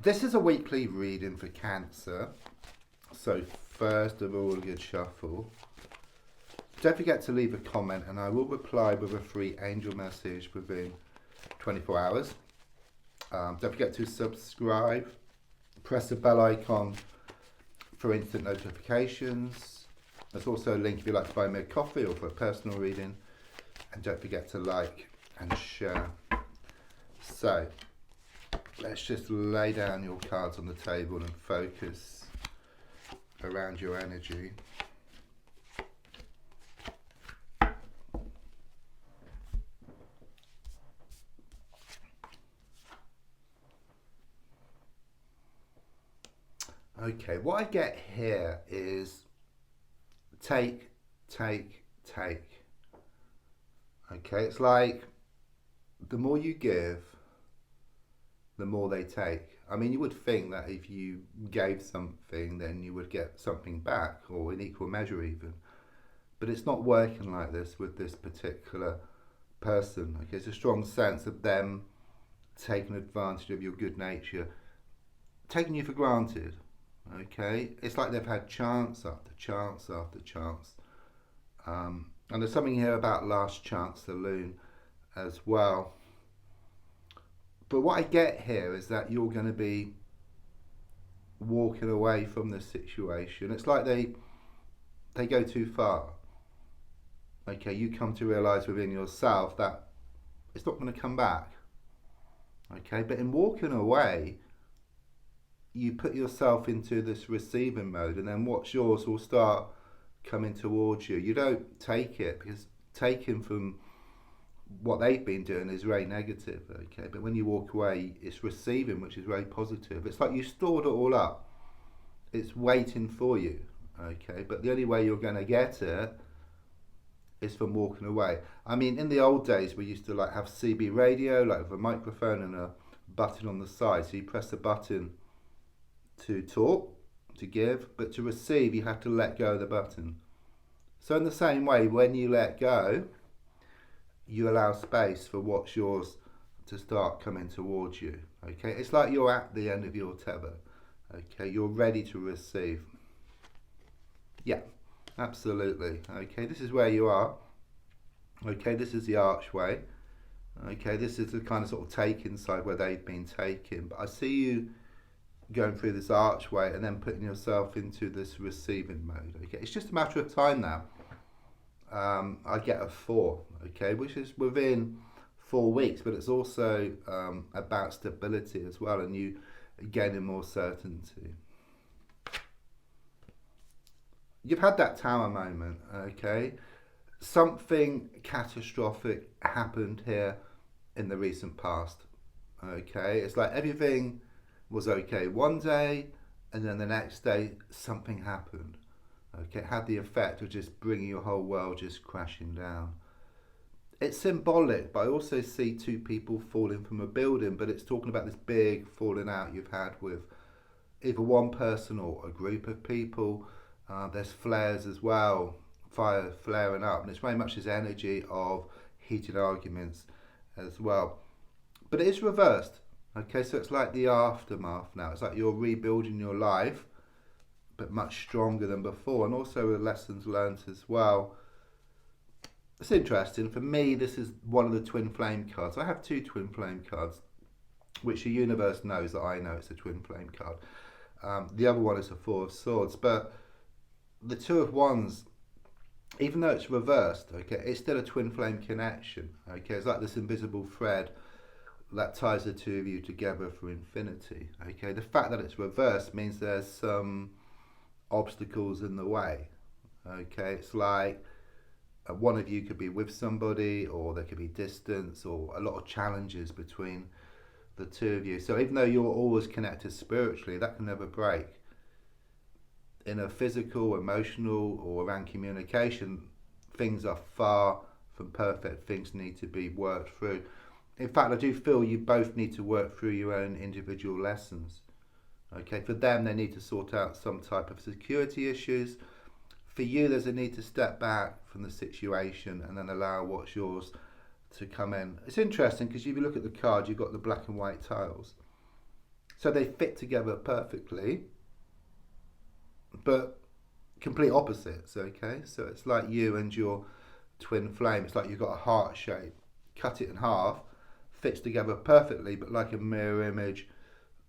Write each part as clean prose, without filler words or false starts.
This is a weekly reading for Cancer. So first of all, a good shuffle. Don't forget to leave a comment and I will reply with a free angel message within 24 hours. Don't forget to subscribe. Press the bell icon for instant notifications. There's also a link if you'd like to buy me a coffee or for a personal reading. And don't forget to like and share. So, let's just lay down your cards on the table and focus around your energy. Okay, what I get here is take, take, take. Okay, it's like the more you give, the more they take. I mean, you would think that if you gave something, then you would get something back, or in equal measure even. But it's not working like this with this particular person. Okay, it's a strong sense of them taking advantage of your good nature, taking you for granted. Okay, it's like they've had chance after chance after chance. And there's something here about last chance saloon as well. But what I get here is that you're going to be walking away from the situation. It's like they go too far. Okay, you come to realise within yourself that it's not going to come back. Okay, but in walking away, you put yourself into this receiving mode, and then what's yours will start coming towards you. You don't take it, because taking from what they've been doing is very negative. Okay, but when you walk away, it's receiving, which is very positive. It's like you stored it all up, it's waiting for you. Okay, but the only way you're going to get it is from walking away. I mean, in the old days we used to like have CB radio, like with a microphone and a button on the side, so you press the button to talk, to give, but to receive you have to let go of the button. So in the same way, when you let go, you allow space for what's yours to start coming towards you. Okay, it's like you're at the end of your tether. Okay, you're ready to receive. Yeah, absolutely. Okay, this is where you are. Okay, this is the archway. Okay, this is the kind of sort of taking side where they've been taken. But I see you going through this archway and then putting yourself into this receiving mode. Okay, it's just a matter of time now. I get a 4, okay, which is within 4 weeks, but it's also about stability as well, and you gaining more certainty. You've had that tower moment, okay? Something catastrophic happened here in the recent past, okay? It's like everything was okay one day, and then the next day something happened. Okay, it had the effect of just bringing your whole world just crashing down. It's symbolic, but I also see 2 people falling from a building, but it's talking about this big falling out you've had with either one person or a group of people. There's flares as well, fire flaring up, and it's very much this energy of heated arguments as well. But it is reversed. Okay, so it's like the aftermath now. It's like you're rebuilding your life, but much stronger than before, and also with lessons learned as well. It's interesting. For me, this is one of the twin flame cards. I have 2 twin flame cards, which the universe knows that I know it's a twin flame card. The other one is a 4 of swords, but the 2 of wands, even though it's reversed, okay, it's still a twin flame connection. Okay, it's like this invisible thread that ties the 2 of you together for infinity. Okay, the fact that it's reversed means there's some obstacles in the way. Okay, it's like one of you could be with somebody, or there could be distance, or a lot of challenges between the 2 of you. So even though you're always connected spiritually, that can never break. In a physical, emotional, or around communication, things are far from perfect. Things need to be worked through. In fact, I do feel you both need to work through your own individual lessons. Okay, for them, they need to sort out some type of security issues. For you, there's a need to step back from the situation and then allow what's yours to come in. It's interesting because if you look at the card, you've got the black and white tiles. So they fit together perfectly, but complete opposites, okay? So it's like you and your twin flame. It's like you've got a heart shape. Cut it in half, fits together perfectly, but like a mirror image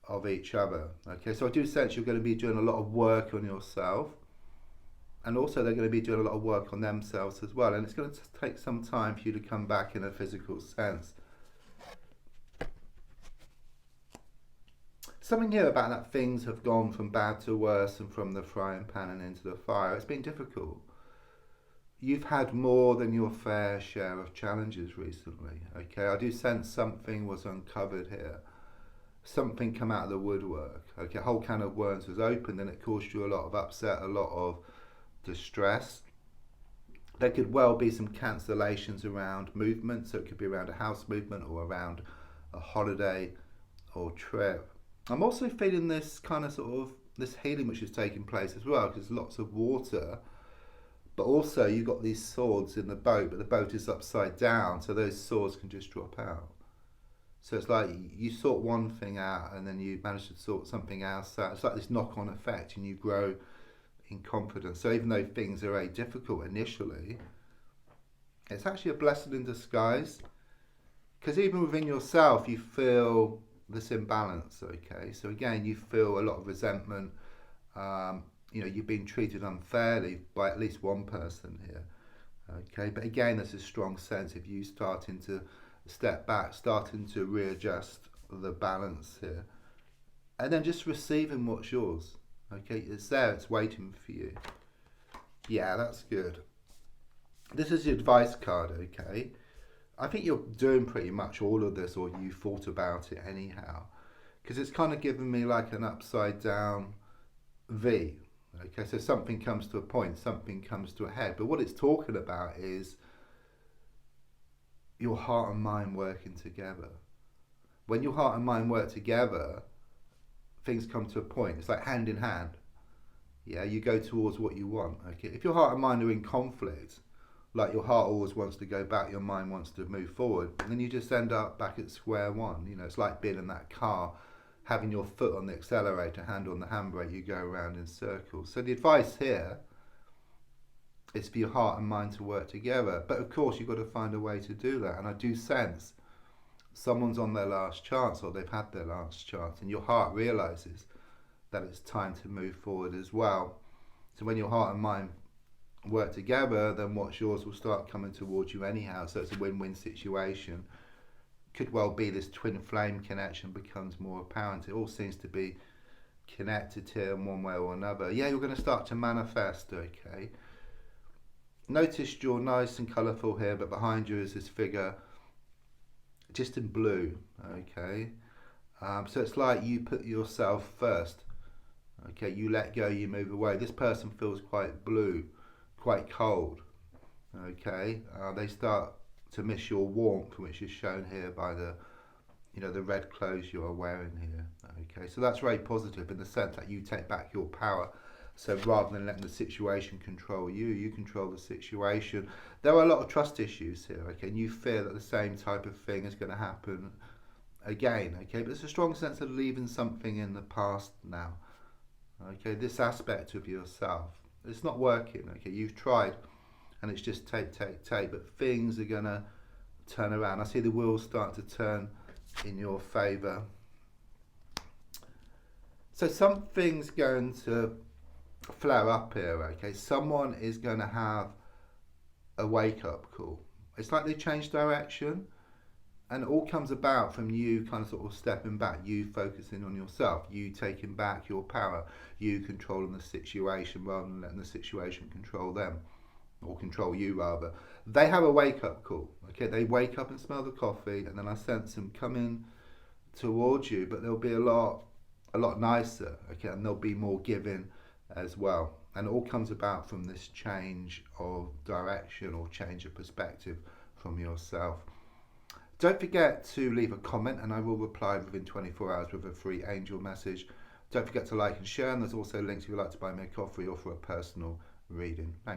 of each other. Okay, so I do sense you're going to be doing a lot of work on yourself, and also they're going to be doing a lot of work on themselves as well. And it's going to take some time for you to come back in a physical sense. Something here about that things have gone from bad to worse and from the frying pan and into the fire. It's been difficult. You've had more than your fair share of challenges recently. Okay, I do sense something was uncovered here. Something come out of the woodwork. Okay, a whole can of worms was opened and it caused you a lot of upset, a lot of distress. There could well be some cancellations around movement, so it could be around a house movement or around a holiday or trip. I'm also feeling this kind of sort of this healing which is taking place as well, because lots of water, but also you've got these swords in the boat, but the boat is upside down, so those swords can just drop out. So it's like you sort one thing out and then you manage to sort something else out. It's like this knock-on effect and you grow in confidence. So even though things are very difficult initially, it's actually a blessing in disguise, because even within yourself you feel this imbalance. Okay, so again you feel a lot of resentment. You've been treated unfairly by at least one person here. Okay, but again there's a strong sense of you starting to step back, starting to readjust the balance here, and then just receiving what's yours. Okay, it's there, it's waiting for you. Yeah, that's good. This is the advice card. Okay, I think you're doing pretty much all of this, or you thought about it anyhow, because it's kind of giving me like an upside down V. Okay, so something comes to a point, something comes to a head, but what it's talking about is your heart and mind working together. When your heart and mind work together, things come to a point. It's like hand in hand. Yeah, you go towards what you want. Okay, if your heart and mind are in conflict, like your heart always wants to go back, your mind wants to move forward, and then you just end up back at square one. It's like being in that car, having your foot on the accelerator, hand on the handbrake, you go around in circles. So the advice here is for your heart and mind to work together. But of course, you've got to find a way to do that. And I do sense someone's on their last chance, or they've had their last chance, and your heart realizes that it's time to move forward as well. So when your heart and mind work together, then what's yours will start coming towards you anyhow. So it's a win-win situation. Could well be this twin flame connection becomes more apparent. It all seems to be connected here in one way or another. Yeah, you're going to start to manifest. Okay, notice you're nice and colourful here, but behind you is this figure just in blue. Okay, so it's like you put yourself first. Okay, you let go, you move away. This person feels quite blue, quite cold. Okay, they start to miss your warmth, which is shown here by the red clothes you are wearing here. Okay, so that's very positive in the sense that you take back your power. So rather than letting the situation control you, you control the situation. There are a lot of trust issues here. Okay, and you fear that the same type of thing is going to happen again. Okay, but it's a strong sense of leaving something in the past now. Okay, this aspect of yourself, it's not working. Okay, you've tried, and it's just take, but things are gonna turn around. I see the wheels start to turn in your favour. So something's going to flare up here. Okay, someone is going to have a wake-up call. It's like they change direction, and it all comes about from you kind of sort of stepping back, you focusing on yourself, you taking back your power, you controlling the situation rather than letting the situation control them, or control you rather. They have a wake-up call. Okay, they wake up and smell the coffee, and then I sense them coming towards you, but they'll be a lot nicer. Okay, and there'll be more giving as well. And it all comes about from this change of direction or change of perspective from yourself. Don't forget to leave a comment, and I will reply within 24 hours with a free angel message. Don't forget to like and share, and there's also links if you'd like to buy me a coffee or for a personal reading. Thanks.